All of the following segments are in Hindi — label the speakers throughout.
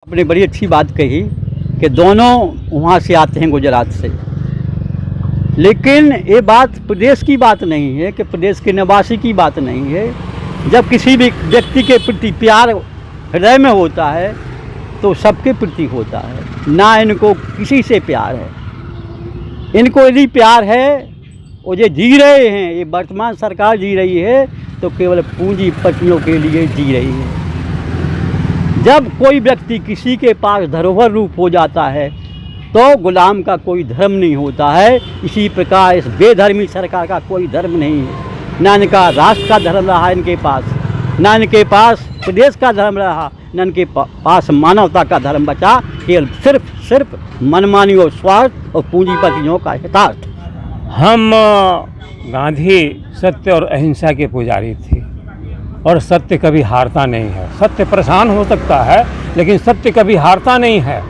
Speaker 1: आपने बड़ी अच्छी बात कही कि दोनों वहाँ से आते हैं गुजरात से, लेकिन ये बात प्रदेश की बात नहीं है कि प्रदेश के निवासी की बात नहीं है। जब किसी भी व्यक्ति के प्रति प्यार हृदय में होता है तो सबके प्रति होता है, ना इनको किसी से प्यार है। इनको यदि प्यार है, वो जो जी रहे हैं, ये वर्तमान सरकार जी रही है तो केवल पूंजीपतियों के लिए जी रही है। जब कोई व्यक्ति किसी के पास धरोहर रूप हो जाता है तो गुलाम का कोई धर्म नहीं होता है। इसी प्रकार इस बेधर्मी सरकार का कोई धर्म नहीं है। ना इनका राष्ट्र का धर्म रहा इनके पास, ना इनके पास प्रदेश का धर्म रहा, ना इनके पास मानवता का धर्म बचा। केवल सिर्फ मनमानी और स्वार्थ और पूंजीपतियों का हितार्थ।
Speaker 2: हम गांधी सत्य और अहिंसा के पुजारी थे और सत्य कभी हारता नहीं है। सत्य परेशान हो सकता है लेकिन सत्य कभी हारता नहीं है।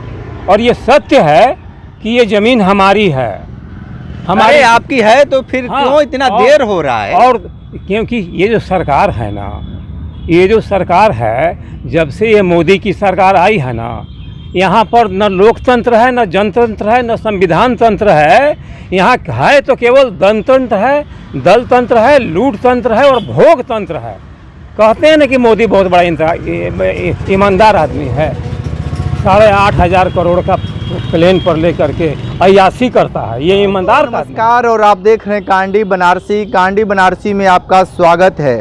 Speaker 2: और ये सत्य है कि ये ज़मीन हमारी है,
Speaker 3: हमारे आपकी है, तो फिर क्यों इतना देर हो रहा है?
Speaker 2: और क्योंकि ये जो सरकार है ना, ये जो सरकार है, जब से ये मोदी की सरकार आई है ना, यहाँ पर न लोकतंत्र है, न जनतंत्र है, न संविधान तंत्र है। यहाँ है तो केवल धनतंत्र है, दल तंत्र है, लूट तंत्र है और भोग तंत्र है। कहते हैं ना कि मोदी बहुत बड़ा ईमानदार आदमी है। 8,500 करोड़ का प्लेन पर लेकर के अय्यासी करता है, ये ईमानदार।
Speaker 3: नमस्कार, और आप देख रहे हैं कांडी बनारसी। कांडी बनारसी में आपका स्वागत है।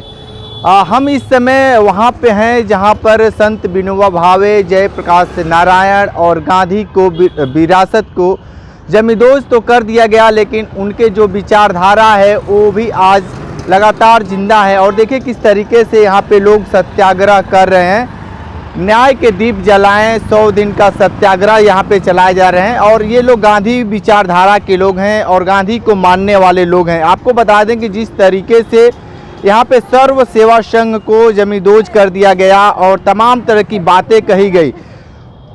Speaker 3: हम इस समय वहाँ पे हैं जहाँ पर संत विनोबा भावे, जयप्रकाश नारायण और गांधी को विरासत को जमींदोज तो कर दिया गया, लेकिन उनके जो विचारधारा है वो भी आज लगातार जिंदा है। और देखिए किस तरीके से यहाँ पे लोग सत्याग्रह कर रहे हैं। न्याय के दीप जलाएं, 100 दिन का सत्याग्रह यहाँ पे चलाए जा रहे हैं। और ये लोग गांधी विचारधारा के लोग हैं और गांधी को मानने वाले लोग हैं। आपको बता दें कि जिस तरीके से यहाँ पे सर्व सेवा संघ को जमींदोज कर दिया गया और तमाम तरह की बातें कही गई,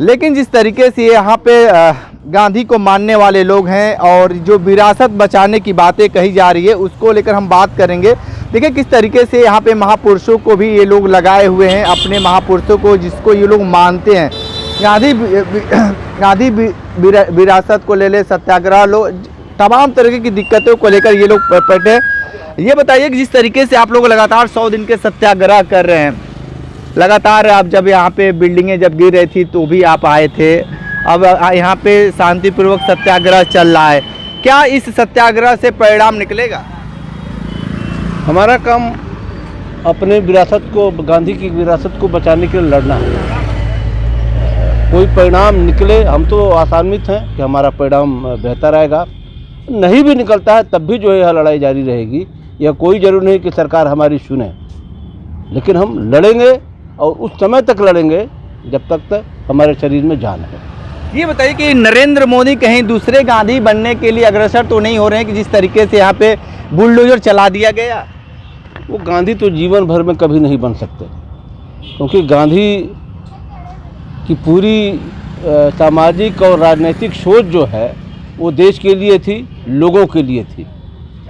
Speaker 3: लेकिन जिस तरीके से यहाँ पे गांधी को मानने वाले लोग हैं और जो विरासत बचाने की बातें कही जा रही है उसको लेकर हम बात करेंगे। देखिए किस तरीके से यहाँ पे महापुरुषों को भी ये लोग लगाए हुए हैं, अपने महापुरुषों को जिसको ये लोग मानते हैं। गांधी विरासत को ले ले, सत्याग्रह लो, तमाम तरह की दिक्कतों को लेकर ये लोग पटे। ये बताइए कि जिस तरीके से आप लोग लगातार 100 दिन के सत्याग्रह कर रहे हैं, लगातार आप जब यहाँ पे बिल्डिंगें जब गिर रही थी तो भी आप आए थे, अब यहाँ पे शांतिपूर्वक सत्याग्रह चल रहा है, क्या इस सत्याग्रह से परिणाम निकलेगा?
Speaker 4: हमारा काम अपने विरासत को, गांधी की विरासत को बचाने के लिए लड़ना है। कोई परिणाम निकले, हम तो आशान्वित हैं कि हमारा परिणाम बेहतर आएगा। नहीं भी निकलता है तब भी जो है यह लड़ाई जारी रहेगी। यह कोई जरूरी नहीं कि सरकार हमारी सुने, लेकिन हम लड़ेंगे और उस समय तक लड़ेंगे जब तक हमारे शरीर में जान है।
Speaker 3: ये बताइए कि नरेंद्र मोदी कहीं दूसरे गांधी बनने के लिए अग्रसर तो नहीं हो रहे हैं कि जिस तरीके से यहाँ पे बुलडोजर चला दिया गया?
Speaker 4: वो गांधी तो जीवन भर में कभी नहीं बन सकते, क्योंकि गांधी की पूरी सामाजिक और राजनीतिक सोच जो है वो देश के लिए थी, लोगों के लिए थी,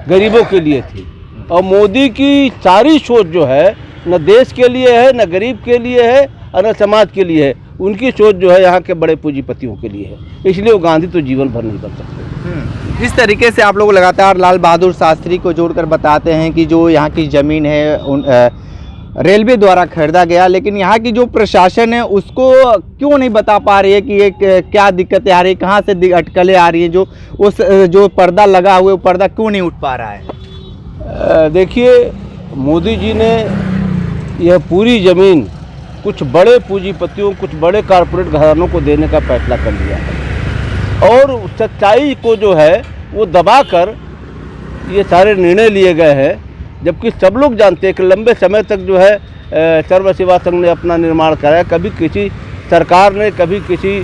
Speaker 4: गरीबों के लिए थी। और मोदी की सारी सोच जो है न देश के लिए है, न गरीब के लिए है और न समाज के लिए है। उनकी सोच जो है यहाँ के बड़े पूंजीपतियों के लिए है, इसलिए वो गांधी तो जीवन भर नहीं बन सकते।
Speaker 3: जिस तरीके से आप लोग लगातार लाल बहादुर शास्त्री को जोड़कर बताते हैं कि जो यहाँ की ज़मीन है रेलवे द्वारा खरीदा गया, लेकिन यहाँ की जो प्रशासन है उसको क्यों नहीं बता पा रही है कि ये क्या दिक्कतें आ रही है, कहाँ से अटकलें आ रही हैं, जो उस जो पर्दा लगा हुआ है वो पर्दा क्यों नहीं उठ पा रहा है?
Speaker 4: देखिए, मोदी जी ने यह पूरी ज़मीन कुछ बड़े पूंजीपतियों, कुछ बड़े कारपोरेट घरानों को देने का फैसला कर लिया है और सच्चाई को जो है वो दबाकर ये सारे निर्णय लिए गए हैं। जबकि सब लोग जानते हैं कि लंबे समय तक जो है सर्व सेवा संघ ने अपना निर्माण कराया, कभी किसी सरकार ने, कभी किसी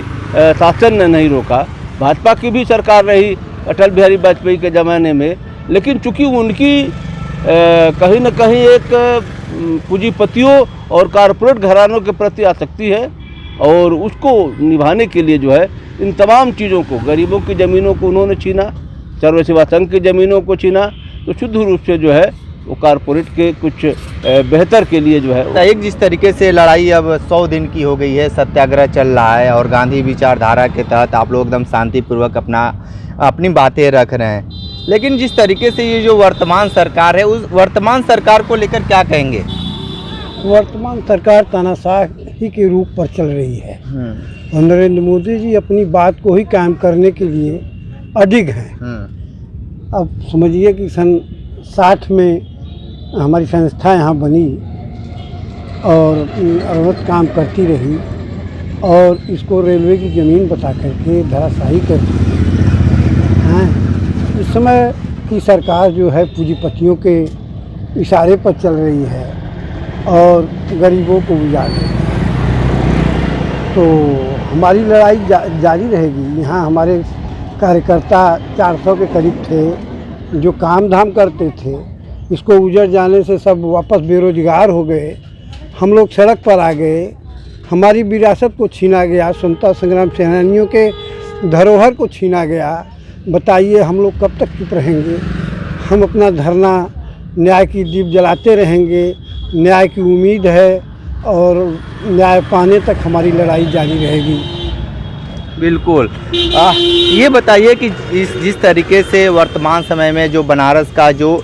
Speaker 4: शासन ने नहीं रोका। भाजपा की भी सरकार रही अटल बिहारी वाजपेयी के ज़माने में, लेकिन चूंकि उनकी कहीं न कहीं एक पूंजीपतियों और कारपोरेट घरानों के प्रति आसक्ति है और उसको निभाने के लिए जो है इन तमाम चीज़ों को, गरीबों की ज़मीनों को उन्होंने छीना, सर्व सेवा संघ की ज़मीनों को छीना, तो शुद्ध रूप से जो है वो कारपोरेट के कुछ बेहतर के लिए जो है
Speaker 3: एक जिस तरीके से लड़ाई अब 100 दिन की हो गई है, सत्याग्रह चल रहा है और गांधी विचारधारा के तहत आप लोग एकदम शांतिपूर्वक अपनी बातें रख रहे हैं, लेकिन जिस तरीके से ये जो वर्तमान सरकार है, उस वर्तमान सरकार को लेकर क्या कहेंगे?
Speaker 5: वर्तमान सरकार तानाशाही के रूप पर चल रही है और नरेंद्र मोदी जी अपनी बात को ही कायम करने के लिए अडिग हैं। अब समझिए कि सन 60 में हमारी संस्था यहाँ बनी और अरबत काम करती रही और इसको रेलवे की ज़मीन बता करके धराशायी कर दी हैं। इस समय की सरकार जो है पूंजीपतियों के इशारे पर चल रही है और गरीबों को उजाड़ रही है। तो हमारी लड़ाई जारी रहेगी। यहाँ हमारे कार्यकर्ता 400 के करीब थे जो काम धाम करते थे, इसको उजड़ जाने से सब वापस बेरोजगार हो गए। हम लोग सड़क पर आ गए, हमारी विरासत को छीना गया, स्वतंत्रता संग्राम सेनानियों के धरोहर को छीना गया। बताइए हम लोग कब तक चुप रहेंगे? हम अपना धरना न्याय की दीप जलाते रहेंगे। न्याय की उम्मीद है और न्याय पाने तक हमारी लड़ाई जारी रहेगी।
Speaker 3: बिल्कुल। ये बताइए कि जिस तरीके से वर्तमान समय में जो बनारस का जो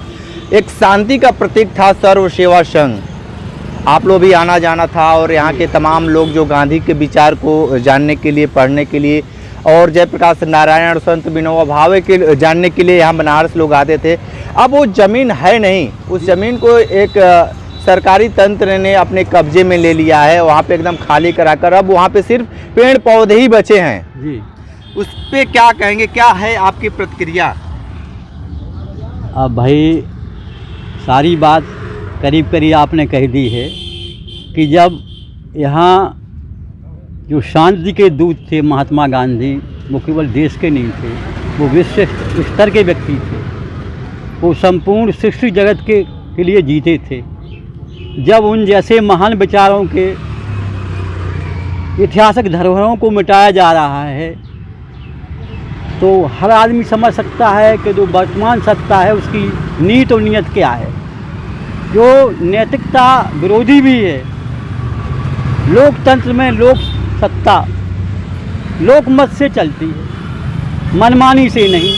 Speaker 3: एक शांति का प्रतीक था सर्व सेवा संघ, आप लोग भी आना जाना था और यहाँ के तमाम लोग जो गांधी के विचार को जानने के लिए, पढ़ने के लिए और जयप्रकाश नारायण और संत विनोबा भावे के जानने के लिए यहाँ बनारस लोग आते थे। अब वो ज़मीन है नहीं, उस ज़मीन को एक सरकारी तंत्र ने अपने कब्जे में ले लिया है, वहाँ पे एकदम खाली कराकर अब वहाँ पे सिर्फ पेड़ पौधे ही बचे हैं
Speaker 1: जी।
Speaker 3: उस पे क्या कहेंगे, क्या है आपकी प्रतिक्रिया?
Speaker 1: अब भाई सारी बात करीब करीब आपने कह दी है कि जब यहाँ जो शांति के दूत थे महात्मा गांधी, वो केवल देश के नहीं थे, वो विश्व स्तर के व्यक्ति थे। वो संपूर्ण सृष्टि जगत के लिए जीते थे। जब उन जैसे महान विचारों के ऐतिहासिक धरोहरों को मिटाया जा रहा है तो हर आदमी समझ सकता है कि जो वर्तमान सत्ता है उसकी नीत और नीयत क्या है, जो नैतिकता विरोधी भी है। लोकतंत्र में लोक सत्ता लोकमत से चलती है, मनमानी से नहीं।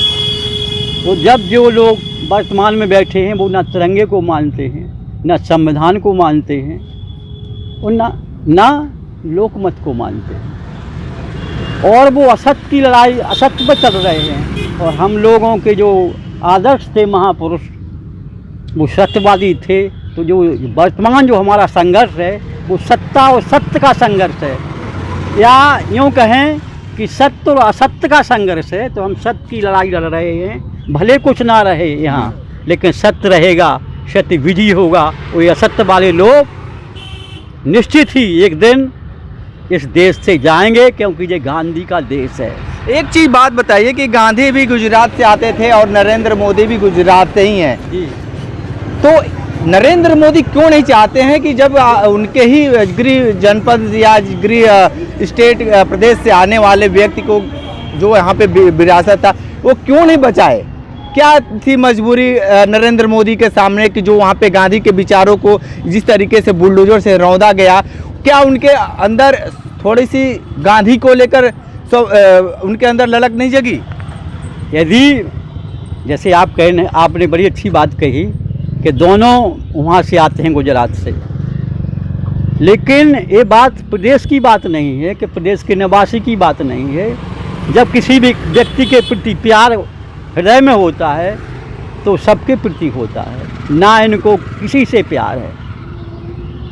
Speaker 1: तो जब जो लोग वर्तमान में बैठे हैं वो न तिरंगे को मानते हैं, न संविधान को मानते हैं और न लोकमत को मानते हैं, और वो असत्य की लड़ाई असत्य पर चल रहे हैं। और हम लोगों के जो आदर्श थे महापुरुष, वो सत्यवादी थे। तो जो वर्तमान जो हमारा संघर्ष है वो सत्ता और सत्य का संघर्ष है, या यूँ कहें कि सत्य और असत्य का संघर्ष है। तो हम सत्य की लड़ाई लड़ रहे हैं, भले कुछ ना रहे यहाँ, लेकिन सत्य रहेगा, सत्य विजयी होगा। वो असत्य वाले लोग निश्चित ही एक दिन इस देश से जाएंगे, क्योंकि ये गांधी का देश है।
Speaker 3: एक चीज़ बात बताइए कि गांधी भी गुजरात से आते थे और नरेंद्र मोदी भी गुजरात से ही हैं
Speaker 1: जी।
Speaker 3: तो नरेंद्र मोदी क्यों नहीं चाहते हैं कि जब उनके ही गृह जनपद या गृह स्टेट प्रदेश से आने वाले व्यक्ति को जो यहाँ पे विरासत था वो क्यों नहीं बचाए? क्या थी मजबूरी नरेंद्र मोदी के सामने कि जो वहाँ पे गांधी के विचारों को जिस तरीके से बुलडोजर से रौंदा गया, क्या उनके अंदर थोड़ी सी गांधी को लेकर उनके अंदर ललक नहीं जगी?
Speaker 1: यदि जैसे आप कहें, आपने बड़ी अच्छी बात कही कि दोनों वहाँ से आते हैं गुजरात से, लेकिन ये बात प्रदेश की बात नहीं है, कि प्रदेश के निवासी की बात नहीं है। जब किसी भी व्यक्ति के प्रति प्यार हृदय में होता है तो सबके प्रति होता है, ना इनको किसी से प्यार है।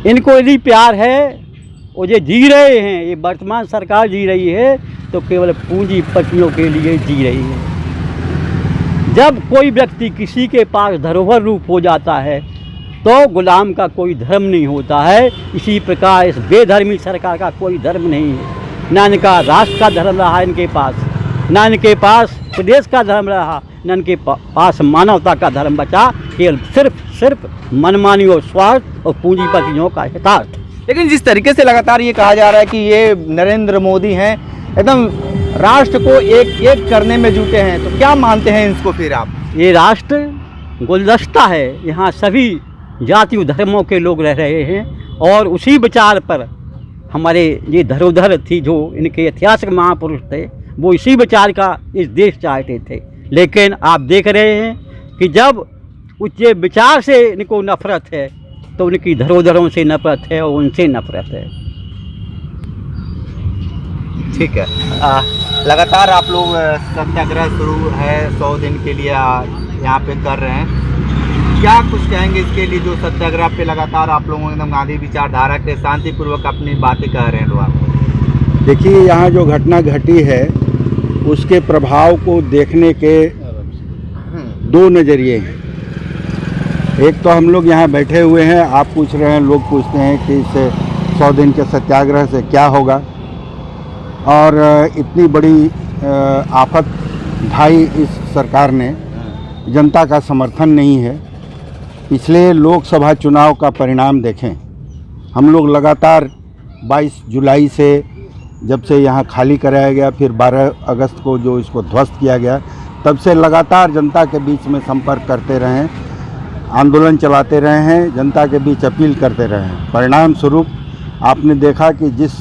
Speaker 1: इनको यदि प्यार है और ये जी रहे हैं, ये वर्तमान सरकार जी रही है तो केवल पूंजीपतियों के लिए जी रही है। जब कोई व्यक्ति किसी के पास धरोहर रूप हो जाता है तो गुलाम का कोई धर्म नहीं होता है। इसी प्रकार इस बेधर्मी सरकार का कोई धर्म नहीं है, ना इनका राष्ट्र का धर्म रहा इनके पास, ना इनके पास प्रदेश का धर्म रहा, ना इनके पास मानवता का धर्म बचा। केवल सिर्फ मनमानी और स्वार्थ और पूंजीपतियों का हितार्थ।
Speaker 3: लेकिन जिस तरीके से लगातार ये कहा जा रहा है कि ये नरेंद्र मोदी हैं, एकदम राष्ट्र को एक एक करने में जुटे हैं, तो क्या मानते हैं इसको फिर आप?
Speaker 1: ये राष्ट्र गुलदस्ता है, यहाँ सभी जाति धर्मों के लोग रह रहे हैं और उसी विचार पर हमारे ये धरोधर थी, जो इनके ऐतिहासिक महापुरुष थे, वो इसी विचार का इस देश चाहते थे। लेकिन आप देख रहे हैं कि जब उस विचार से इनको नफरत है तो उनकी धरोधरों से नफरत है और उनसे नफरत है।
Speaker 3: ठीक है। लगातार आप लोग सत्याग्रह शुरू है 100 दिन के लिए यहाँ पे कर रहे हैं, क्या कुछ कहेंगे इसके लिए जो सत्याग्रह पे लगातार आप लोगों एकदम गांधी विचारधारा के शांतिपूर्वक अपनी बातें कह रहे हैं लोग?
Speaker 6: देखिए, यहाँ जो घटना घटी है उसके प्रभाव को देखने के दो नज़रिए हैं। एक तो हम लोग यहाँ बैठे हुए हैं, आप पूछ रहे हैं, लोग पूछते हैं कि इस 100 दिन के सत्याग्रह से क्या होगा, और इतनी बड़ी आफत ढाई इस सरकार ने, जनता का समर्थन नहीं है। पिछले लोकसभा चुनाव का परिणाम देखें, हम लोग लगातार 22 जुलाई से जब से यहाँ खाली कराया गया, फिर 12 अगस्त को जो इसको ध्वस्त किया गया, तब से लगातार जनता के बीच में संपर्क करते रहे हैं, आंदोलन चलाते रहे हैं, जनता के बीच अपील करते रहे हैं। परिणाम स्वरूप आपने देखा कि जिस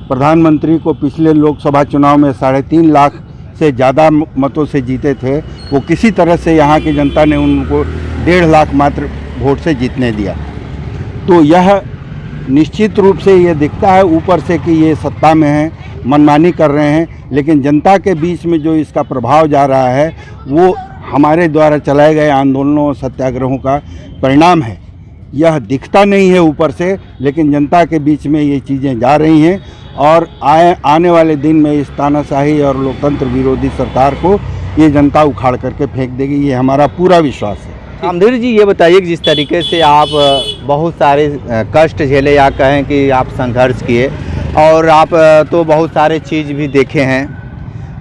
Speaker 6: प्रधानमंत्री को पिछले लोकसभा चुनाव में 3.5 लाख से ज़्यादा मतों से जीते थे, वो किसी तरह से यहाँ की जनता ने उनको 1.5 लाख मात्र वोट से जीतने दिया। तो यह निश्चित रूप से ये दिखता है ऊपर से कि ये सत्ता में हैं, मनमानी कर रहे हैं, लेकिन जनता के बीच में जो इसका प्रभाव जा रहा है वो हमारे द्वारा चलाए गए आंदोलनों और सत्याग्रहों का परिणाम है। यह दिखता नहीं है ऊपर से, लेकिन जनता के बीच में ये चीज़ें जा रही हैं और आने वाले दिन में इस तानाशाही और लोकतंत्र विरोधी सरकार को ये जनता उखाड़ करके फेंक देगी, ये हमारा पूरा विश्वास है।
Speaker 3: रामधीर जी, ये बताइए कि जिस तरीके से आप बहुत सारे कष्ट झेले या कहें कि आप संघर्ष किए, और आप तो बहुत सारे चीज़ भी देखे हैं,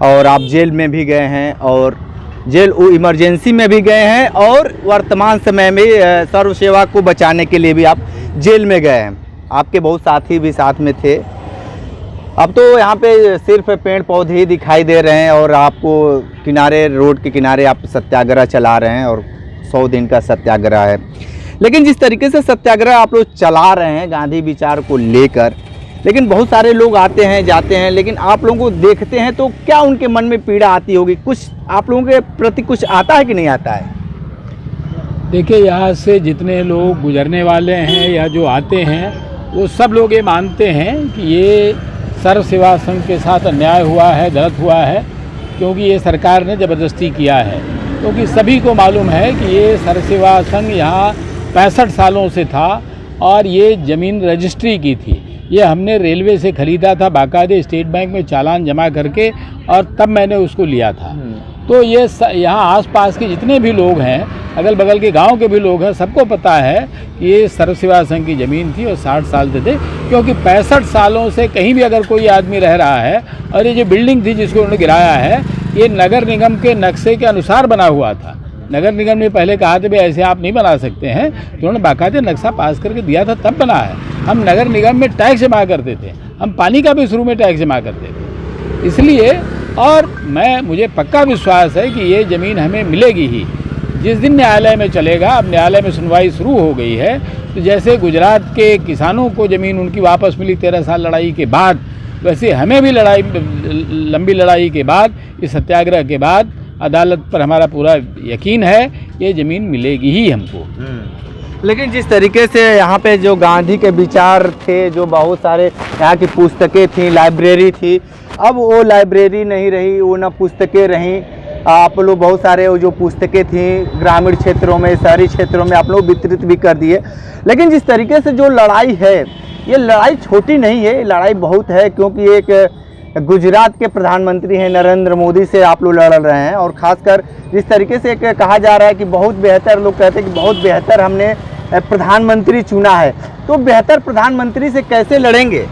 Speaker 3: और आप जेल में भी गए हैं, और जेल इमरजेंसी में भी गए हैं, और वर्तमान समय में सर्व सेवा को बचाने के लिए भी आप जेल में गए हैं। आपके बहुत साथी भी साथ में थे। अब तो यहाँ पे सिर्फ पेड़ पौधे ही दिखाई दे रहे हैं और आपको किनारे, रोड के किनारे आप सत्याग्रह चला रहे हैं, और 100 दिन का सत्याग्रह है। लेकिन जिस तरीके से सत्याग्रह आप लोग चला रहे हैं गांधी विचार को लेकर, लेकिन बहुत सारे लोग आते हैं जाते हैं, लेकिन आप लोगों को देखते हैं तो क्या उनके मन में पीड़ा आती होगी? कुछ आप लोगों के प्रति कुछ आता है कि नहीं आता है?
Speaker 7: देखिए, यहाँ से जितने लोग गुजरने वाले हैं या जो आते हैं, वो सब लोग ये मानते हैं कि ये सर्व सेवा संघ के साथ अन्याय हुआ है, गलत हुआ है, क्योंकि ये सरकार ने ज़बरदस्ती किया है। क्योंकि सभी को मालूम है कि ये सर्व सेवा संघ यहाँ 65 सालों से था और ये ज़मीन रजिस्ट्री की थी। ये हमने रेलवे से ख़रीदा था, बाकायदे स्टेट बैंक में चालान जमा करके, और तब मैंने उसको लिया था। तो ये यहाँ आसपास के जितने भी लोग हैं, अगल बगल के गांव के भी लोग हैं, सबको पता है कि ये सर्व सेवा संघ की ज़मीन थी और 60 साल से थे। क्योंकि 65 सालों से कहीं भी अगर कोई आदमी रह रहा है, और ये जो बिल्डिंग थी जिसको उन्होंने गिराया है, ये नगर निगम के नक्शे के अनुसार बना हुआ था। नगर निगम ने पहले कहा था भाई ऐसे आप नहीं बना सकते हैं, तो उन्होंने बाकायदे नक्शा पास करके दिया था, तब बना है। हम नगर निगम में टैक्स जमा करते थे, हम पानी का भी शुरू में टैक्स जमा करते थे, इसलिए। और मुझे पक्का विश्वास है कि ये ज़मीन हमें मिलेगी ही। जिस दिन न्यायालय में चलेगा, अब न्यायालय में सुनवाई शुरू हो गई है, तो जैसे गुजरात के किसानों को ज़मीन उनकी वापस मिली 13 साल लड़ाई के बाद, वैसे हमें भी लंबी लड़ाई के बाद, इस सत्याग्रह के बाद अदालत पर हमारा पूरा यकीन है, ये ज़मीन मिलेगी ही हमको।
Speaker 3: लेकिन जिस तरीके से यहाँ पे जो गांधी के विचार थे, जो बहुत सारे यहाँ की पुस्तकें थी, लाइब्रेरी थी, अब वो लाइब्रेरी नहीं रही, वो ना पुस्तकें रहीं। आप लोग बहुत सारे जो पुस्तकें थी ग्रामीण क्षेत्रों में, शहरी क्षेत्रों में आप लोग वितरित भी कर दिए। लेकिन जिस तरीके से जो लड़ाई है, ये लड़ाई छोटी नहीं है, लड़ाई बहुत है, क्योंकि एक गुजरात के प्रधानमंत्री हैं नरेंद्र मोदी से आप लोग लड़ रहे हैं, और ख़ासकर जिस तरीके से एक कहा जा रहा है कि बहुत बेहतर, लोग कहते हैं कि बहुत बेहतर हमने प्रधानमंत्री चुना है, तो बेहतर प्रधानमंत्री से कैसे लड़ेंगे?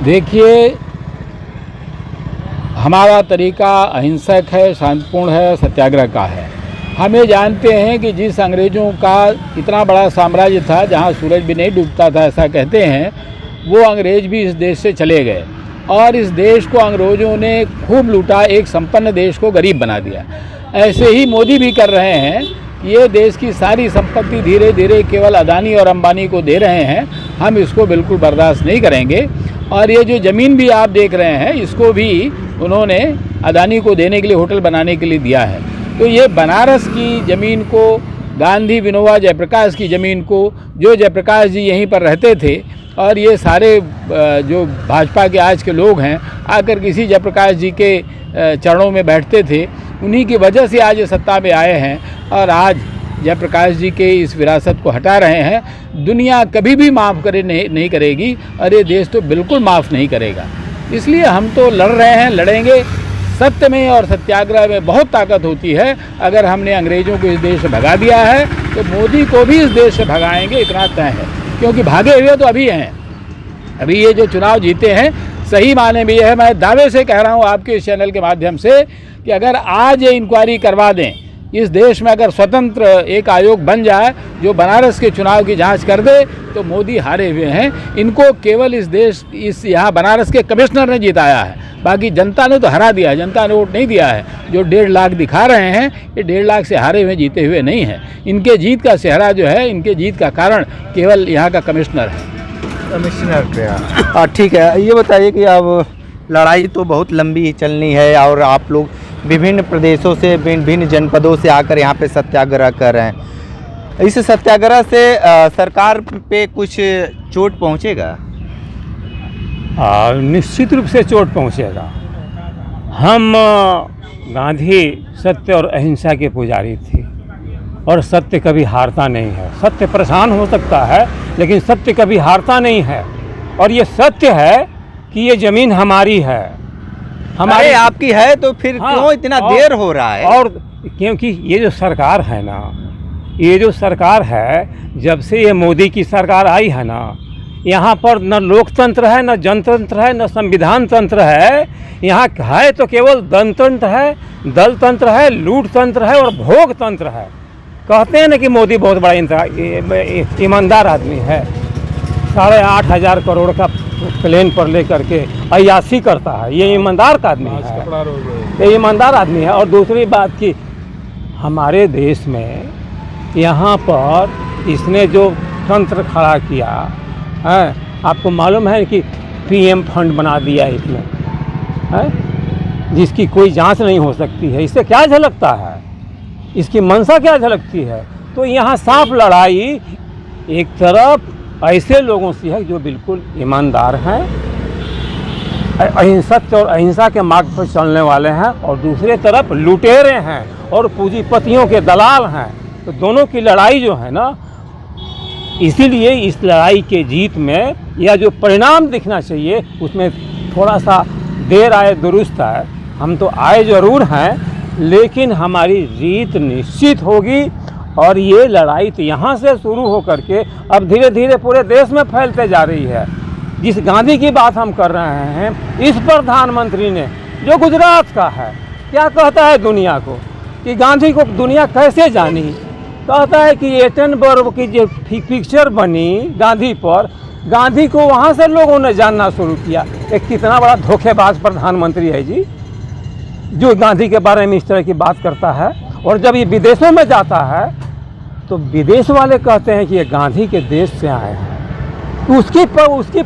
Speaker 7: देखिए, हमारा तरीका अहिंसक है, शांतिपूर्ण है, सत्याग्रह का है। हम ये जानते हैं कि जिस अंग्रेज़ों का इतना बड़ा साम्राज्य था, जहाँ सूरज भी नहीं डूबता था ऐसा कहते हैं, वो अंग्रेज़ भी इस देश से चले गए, और इस देश को अंग्रेज़ों ने खूब लूटा, एक संपन्न देश को गरीब बना दिया। ऐसे ही मोदी भी कर रहे हैं। ये देश की सारी संपत्ति धीरे धीरे केवल अदानी और अंबानी को दे रहे हैं। हम इसको बिल्कुल बर्दाश्त नहीं करेंगे। और ये जो ज़मीन भी आप देख रहे हैं, इसको भी उन्होंने अदानी को देने के लिए, होटल बनाने के लिए दिया है। तो ये बनारस की ज़मीन को, गांधी विनोबा जयप्रकाश की ज़मीन को, जो जयप्रकाश जी यहीं पर रहते थे, और ये सारे जो भाजपा के आज के लोग हैं आकर किसी जयप्रकाश जी के चरणों में बैठते थे, उन्हीं की वजह से आज ये सत्ता में आए हैं और आज जयप्रकाश जी के इस विरासत को हटा रहे हैं। दुनिया कभी भी माफ़ नहीं करेगी और ये देश तो बिल्कुल माफ़ नहीं करेगा। इसलिए हम तो लड़ रहे हैं, लड़ेंगे। सत्य में और सत्याग्रह में बहुत ताकत होती है। अगर हमने अंग्रेज़ों को इस देश से भगा दिया है तो मोदी को भी इस देश से भगाएंगे, इतना तय है। क्योंकि भागे हुए तो अभी हैं। अभी ये जो चुनाव जीते हैं, सही माने में ये है, मैं दावे से कह रहा हूँ आपके इस चैनल के माध्यम से, कि अगर आज ये इंक्वायरी करवा दें, इस देश में अगर स्वतंत्र एक आयोग बन जाए जो बनारस के चुनाव की जांच कर दे, तो मोदी हारे हुए हैं। इनको केवल इस यहाँ बनारस के कमिश्नर ने जिताया है, बाकी जनता ने तो हरा दिया। जनता ने वोट नहीं दिया है। जो 1.5 लाख दिखा रहे हैं, ये 1.5 लाख से हारे हुए, जीते हुए नहीं हैं। इनके जीत का सेहरा जो है, इनके जीत का कारण केवल यहाँ का कमिश्नर है।
Speaker 3: कमिश्नर का ठीक है। ये बताइए कि अब लड़ाई तो बहुत लंबी चलनी है और आप लोग विभिन्न प्रदेशों से, विभिन्न जनपदों से आकर यहाँ पे सत्याग्रह कर रहे हैं। इस सत्याग्रह से सरकार पे कुछ चोट पहुँचेगा?
Speaker 2: निश्चित रूप से चोट पहुँचेगा। हम गांधी सत्य और अहिंसा के पुजारी थे और सत्य कभी हारता नहीं है। सत्य परेशान हो सकता है लेकिन सत्य कभी हारता नहीं है। और ये सत्य है कि ये ज़मीन हमारी है,
Speaker 3: हमारे आपकी है, तो फिर क्यों इतना देर हो रहा है?
Speaker 2: और क्योंकि ये जो सरकार है ना, ये जो सरकार है, जब से ये मोदी की सरकार आई है ना, यहाँ पर न लोकतंत्र है, न जनतंत्र है, न संविधान तंत्र है। यहाँ है तो केवल धनतंत्र है, दल तंत्र है, लूट तंत्र है और भोग तंत्र है। कहते हैं ना कि मोदी बहुत बड़ा ईमानदार आदमी है। 8,500 करोड़ का प्लेन पर लेकर के अय्याशी करता है। ये ईमानदार का आदमी है, ये ईमानदार आदमी है। और दूसरी बात कि हमारे देश में यहाँ पर इसने जो तंत्र खड़ा किया है, आपको मालूम है कि PM फंड बना दिया इसने, है, जिसकी कोई जांच नहीं हो सकती है। इससे क्या झलकता है, इसकी मंशा क्या झलकती है? तो यहाँ साफ लड़ाई एक तरफ ऐसे लोगों से है जो बिल्कुल ईमानदार हैं, अहिंसक और अहिंसा के मार्ग पर चलने वाले हैं, और दूसरे तरफ लुटेरे हैं और पूंजीपतियों के दलाल हैं। तो दोनों की लड़ाई जो है ना, इसीलिए इस लड़ाई के जीत में या जो परिणाम दिखना चाहिए उसमें थोड़ा सा देर आए दुरुस्त है। हम तो आए ज़रूर हैं, लेकिन हमारी जीत निश्चित होगी। और ये लड़ाई तो यहाँ से शुरू होकर के अब धीरे धीरे पूरे देश में फैलते जा रही है। जिस गांधी की बात हम कर रहे हैं, इस प्रधानमंत्री ने जो गुजरात का है, क्या कहता है दुनिया को कि गांधी को दुनिया कैसे जानी? कहता है कि एटनबर्ग की जो पिक्चर बनी गांधी पर, गांधी को वहाँ से लोगों ने जानना शुरू किया। एक कितना बड़ा धोखेबाज प्रधानमंत्री है जी, जो गांधी के बारे में इस तरह की बात करता है। और जब ये विदेशों में जाता है तो विदेश वाले कहते हैं कि ये गांधी के देश से आए हैं। तो उसकी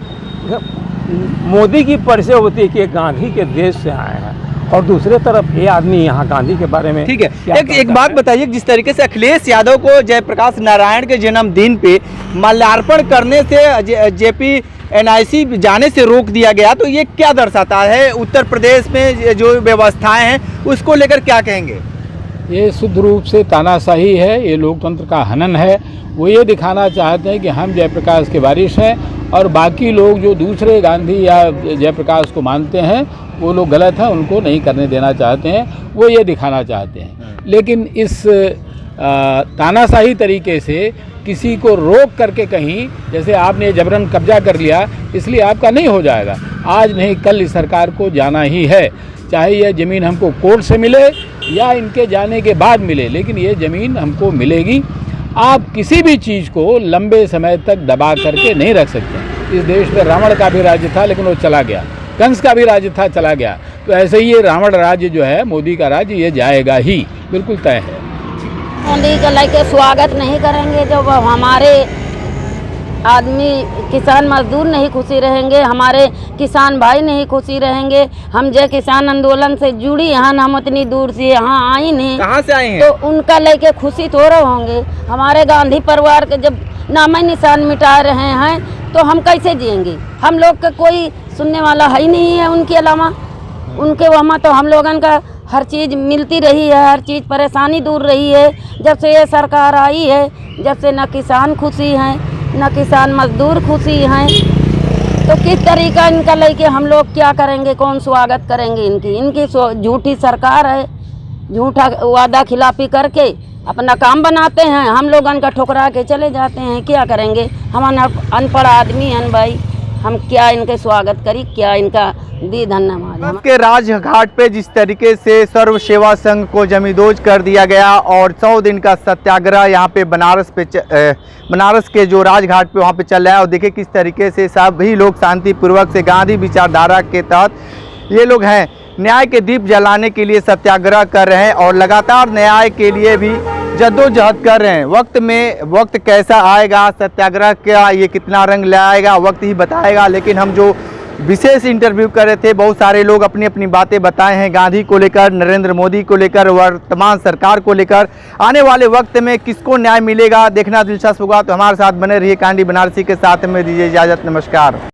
Speaker 2: मोदी की परिचय होती है कि ये गांधी के देश से आए हैं, और दूसरे तरफ ये आदमी यहाँ गांधी के बारे में
Speaker 3: ठीक है। एक बात बताइए, जिस तरीके से अखिलेश यादव को जयप्रकाश नारायण के जन्मदिन पे माल्यार्पण करने से JP NIC जाने से रोक दिया गया, तो ये क्या दर्शाता है? उत्तर प्रदेश में जो व्यवस्थाएं हैं उसको लेकर क्या कहेंगे?
Speaker 7: ये शुद्ध रूप से तानाशाही है, ये लोकतंत्र का हनन है। वो ये दिखाना चाहते हैं कि हम जयप्रकाश के वारिस हैं और बाकी लोग जो दूसरे गांधी या जयप्रकाश को मानते हैं वो लोग गलत हैं, उनको नहीं करने देना चाहते हैं। वो ये दिखाना चाहते हैं। लेकिन इस तानाशाही तरीके से किसी को रोक करके कहीं, जैसे आपने जबरन कब्जा कर लिया इसलिए आपका नहीं हो जाएगा। आज नहीं कल इस सरकार को जाना ही है, चाहे यह ज़मीन हमको कोर्ट से मिले या इनके जाने के बाद मिले, लेकिन ये ज़मीन हमको मिलेगी। आप किसी भी चीज़ को लंबे समय तक दबा करके नहीं रख सकते। इस देश में रावण का भी राज्य था लेकिन वो चला गया, कंस का भी राज्य था, चला गया। तो ऐसे ही ये रावण राज्य जो है, मोदी का राज्य, ये जाएगा ही। बिल्कुल तय है।
Speaker 8: मोदी का लेके स्वागत नहीं करेंगे जब हमारे आदमी किसान मजदूर नहीं खुशी रहेंगे, हमारे किसान भाई नहीं खुशी रहेंगे। हम जो किसान आंदोलन से जुड़ी हैं, हम उतनी दूर से यहाँ आई नहीं,
Speaker 3: कहाँ से आए हैं?
Speaker 8: तो उनका लेके खुशी थोड़ा होंगे। हमारे गांधी परिवार के जब नाम निशान मिटा रहे हैं तो हम कैसे जिएंगे? हम लोग का कोई सुनने वाला है ही नहीं है उनके अलावा। उनके वहाँ तो हम लोगन का हर चीज़ मिलती रही है, हर चीज़ परेशानी दूर रही है। जब से ये सरकार आई है, जब से न किसान खुशी हैं न किसान मजदूर खुशी हैं, तो किस तरीका इनका लेके हम लोग क्या करेंगे? कौन स्वागत करेंगे इनकी झूठी सरकार है, झूठा वादा खिलाफी करके अपना काम बनाते हैं, हम लोग इनका ठुकरा के चले जाते हैं। क्या करेंगे? हम अनपढ़ आदमी हैं भाई, हम क्या इनके स्वागत करी, क्या इनका दी धन्यवाद।
Speaker 3: के राजघाट पे जिस तरीके से सर्व सेवा संघ को जमींदोज कर दिया गया और 100 दिन का सत्याग्रह यहाँ पे बनारस के जो राजघाट पे वहाँ पे चल रहा है, और देखिए किस तरीके से सभी लोग शांतिपूर्वक से गांधी विचारधारा के तहत ये लोग हैं न्याय के दीप जलाने के लिए सत्याग्रह कर रहे हैं और लगातार न्याय के लिए भी जद्दोजहद कर रहे हैं। वक्त कैसा आएगा, सत्याग्रह का ये कितना रंग लाएगा, वक्त ही बताएगा। लेकिन हम जो विशेष इंटरव्यू कर रहे थे, बहुत सारे लोग अपनी अपनी बातें बताए हैं गांधी को लेकर, नरेंद्र मोदी को लेकर, वर्तमान सरकार को लेकर। आने वाले वक्त में किसको न्याय मिलेगा देखना दिलचस्प होगा। तो हमारे साथ बने रहिए कांडी बनारसी के साथ में, दीजिए इजाज़त, नमस्कार।